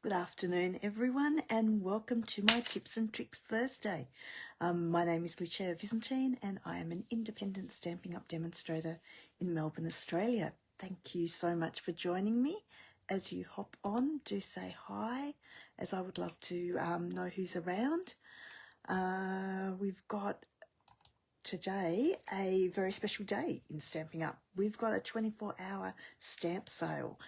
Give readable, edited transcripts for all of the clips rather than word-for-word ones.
Good afternoon, everyone, and welcome to my Tips and Tricks Thursday. My name is Lucia Visentin, and I am an independent Stampin' Up demonstrator in Melbourne, Australia. Thank you so much for joining me. As you hop on, do say hi, as I would love to know who's around. We've got today a very special day in Stampin' Up. We've got a 24-hour stamp sale.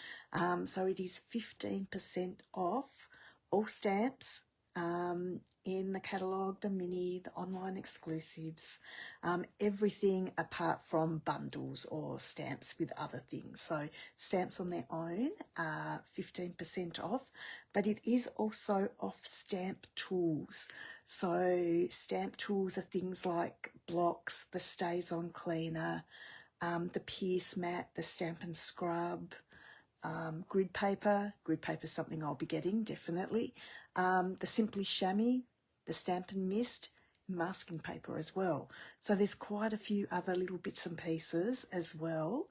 So it is 15% off all stamps in the catalogue, the mini, the online exclusives, everything apart from bundles or stamps with other things. So stamps on their own are 15% off, but it is also off stamp tools. So stamp tools are things like blocks, the Stays On Cleaner, the Pierce Mat, the Stampin' Scrub, grid paper. Grid paper is something I'll be getting, definitely. The Simply Chamois, the Stampin' Mist, masking paper as well. So there's quite a few other little bits and pieces as well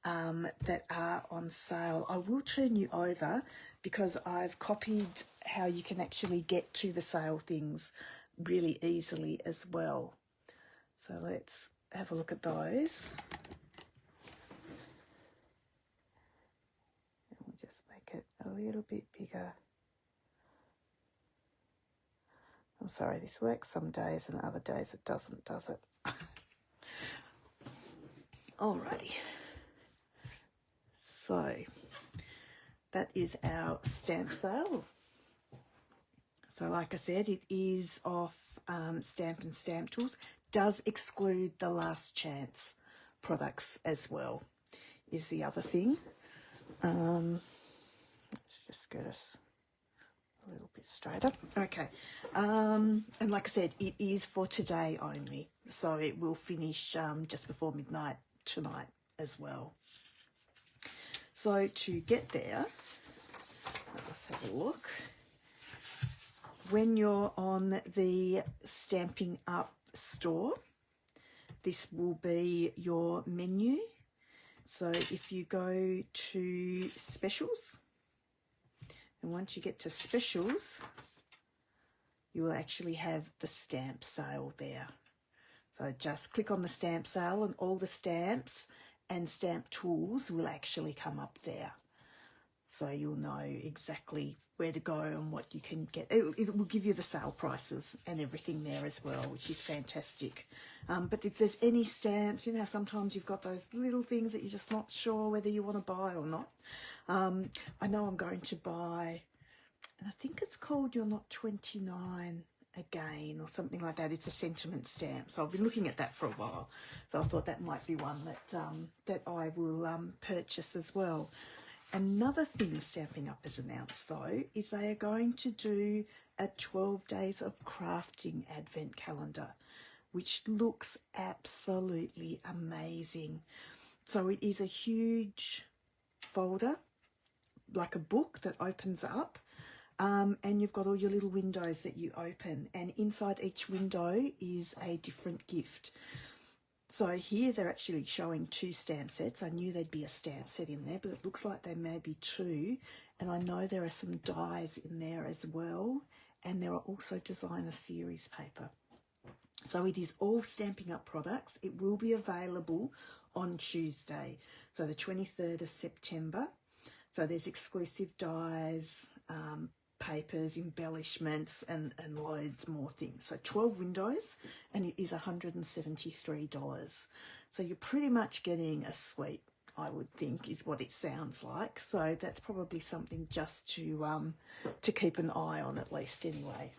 that are on sale. I will turn you over because I've copied how you can actually get to the sale things really easily as well. So let's have a look at those. And we'll just make it a little bit bigger. I'm sorry, this works some days and other days it doesn't, does it? Alrighty. So that is our stamp sale. So like I said, it is off Stampin' Stamp Tools. Does exclude the Last Chance products as well, is the other thing. Let's just get us a little bit straighter. Okay. And like I said, it is for today only. So it will finish just before midnight tonight as well. So to get there, let's have a look. When you're on the Stampin' Up store, this will be your menu. So if you go to specials, and once you get to specials, you will actually have the stamp sale there. So just click on the stamp sale and all the stamps and stamp tools will actually come up there. So you'll know exactly where to go and what you can get. It will give you the sale prices and everything there as well, which is fantastic. But if there's any stamps, you know, sometimes you've got those little things that you're just not sure whether you want to buy or not. I know I'm going to buy, and I think it's called You're Not 29 Again or something like that. It's a sentiment stamp. So I've been looking at that for a while. So I thought that might be one that I will purchase as well. Another thing Stampin' Up has announced, though, is they are going to do a 12 Days of Crafting Advent Calendar, which looks absolutely amazing. So it is a huge folder, like a book that opens up, and you've got all your little windows that you open, and inside each window is a different gift. So here they're actually showing 2 stamp sets. I knew there'd be a stamp set in there, but it looks like there may be 2. And I know there are some dies in there as well. And there are also designer series paper. So it is all Stampin' Up products. It will be available on Tuesday, so the 23rd of September. So there's exclusive dies, papers, embellishments, and loads more things. So 12 windows, and it is $173. So you're pretty much getting a suite, I would think, is what it sounds like. So that's probably something just to keep an eye on, at least anyway.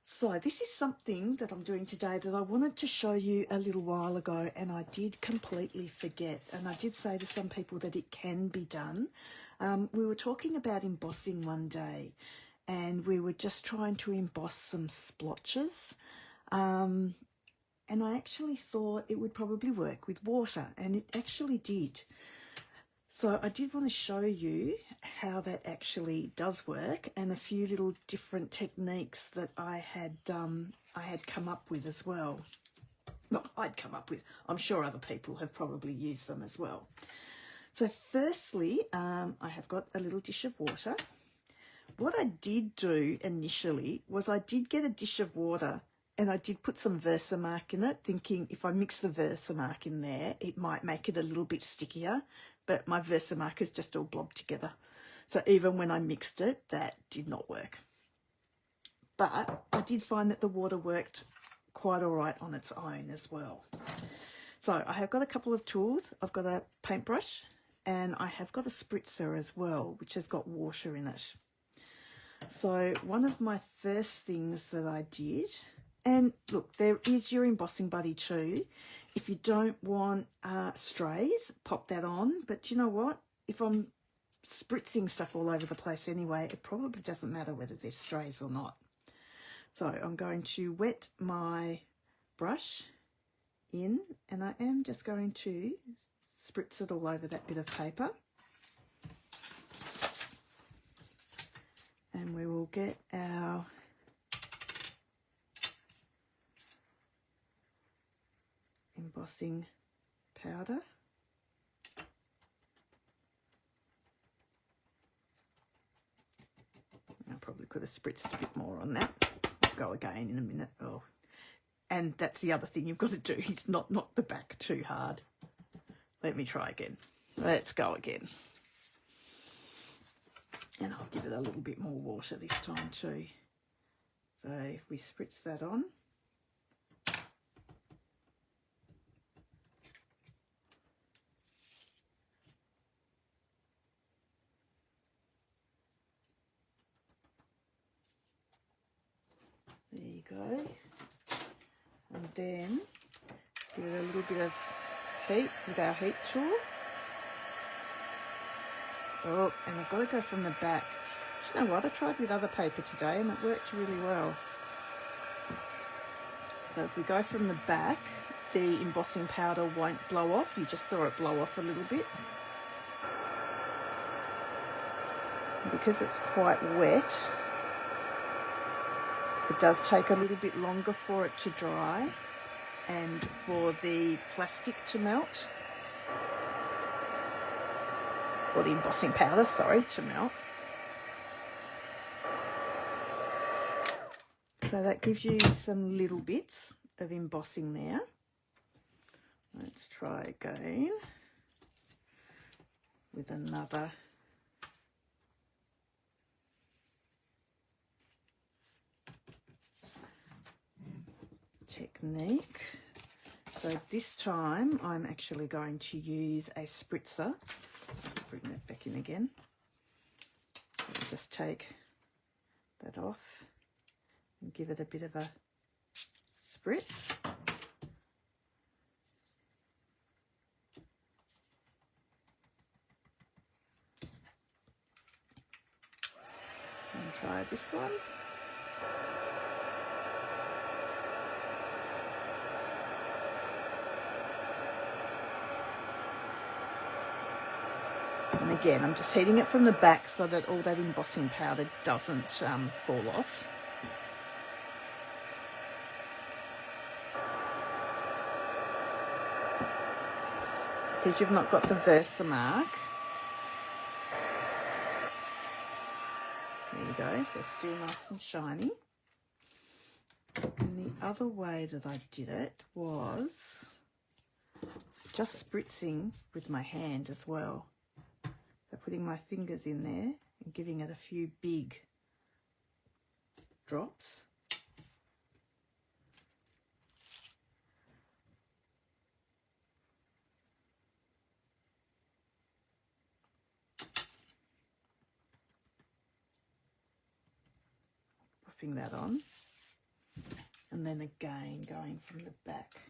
So this is something that I'm doing today that I wanted to show you a little while ago, and I did completely forget. And I did say to some people that it can be done. We were talking about embossing one day, and we were just trying to emboss some splotches. And I actually thought it would probably work with water, and it actually did. So I did want to show you how that actually does work, and a few little different techniques that I had come up with as well. Not I'd come up with. I'm sure other people have probably used them as well. So firstly, I have got a little dish of water. What I did do initially was I did get a dish of water and I did put some Versamark in it, thinking if I mix the Versamark in there, it might make it a little bit stickier, but my Versamark is just all blobbed together. So even when I mixed it, that did not work. But I did find that the water worked quite all right on its own as well. So I have got a couple of tools. I've got a paintbrush and I have got a spritzer as well, which has got water in it. So one of my first things that I did, and look, there is your embossing buddy too. If you don't want strays, pop that on. But you know what? If I'm spritzing stuff all over the place anyway, it probably doesn't matter whether there's strays or not. So I'm going to wet my brush in and I am just going to spritz it all over that bit of paper. And we will get our embossing powder. I probably could have spritzed a bit more on that. I'll go again in a minute. Oh, and that's the other thing you've got to do is not knock the back too hard. Let me try again. Let's go again. And I'll give it a little bit more water this time too. So if we spritz that on. There you go. And then give it a little bit of heat with our heat tool. Oh, and I've got to go from the back. Do you know what? I tried with other paper today and it worked really well. So if we go from the back, the embossing powder won't blow off. You just saw it blow off a little bit. And because it's quite wet, it does take a little bit longer for it to dry and for the plastic to melt. Or the embossing powder, sorry, to melt. So that gives you some little bits of embossing there. Let's try again with another technique. So this time I'm actually going to use a spritzer. Bring that back in again. I'll just take that off and give it a bit of a spritz. And try this one. And again, I'm just heating it from the back so that all that embossing powder doesn't fall off. Because you've not got the Versamark. There you go, so still nice and shiny. And the other way that I did it was just spritzing with my hand as well. So putting my fingers in there and giving it a few big drops. Popping that on. And then again going from the back.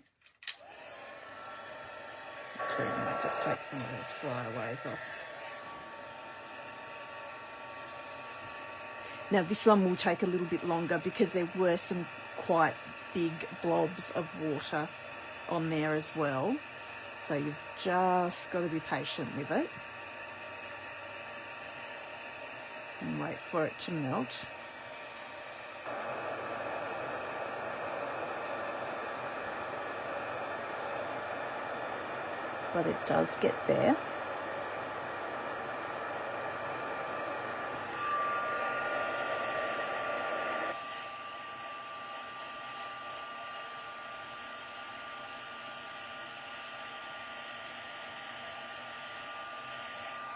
Actually, I might just take some of those flyaways off. Now this one will take a little bit longer because there were some quite big blobs of water on there as well. So you've just got to be patient with it and wait for it to melt. But it does get there.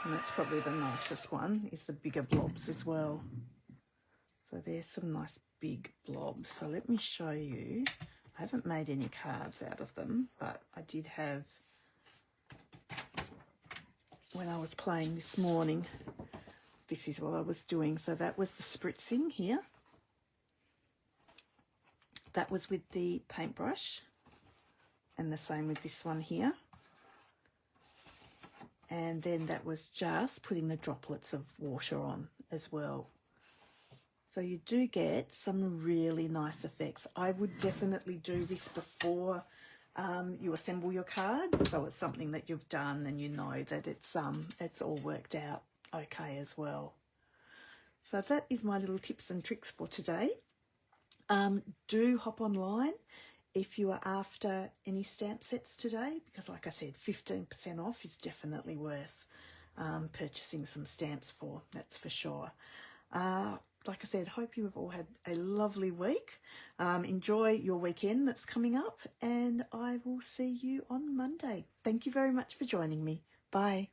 And that's probably the nicest one, is the bigger blobs as well. So there's some nice big blobs. So let me show you. I haven't made any cards out of them, but I did have, when I was playing this morning, this is what I was doing. So that was the spritzing here. That was with the paintbrush, and the same with this one here. And then that was just putting the droplets of water on as well. So you do get some really nice effects. I would definitely do this before you assemble your card, so it's something that you've done and you know that it's all worked out okay as well. So that is my little tips and tricks for today. Do hop online if you are after any stamp sets today, because like I said, 15% off is definitely worth purchasing some stamps for, that's for sure. Like I said, hope you have all had a lovely week. Enjoy your weekend that's coming up, and I will see you on Monday. Thank you very much for joining me. Bye.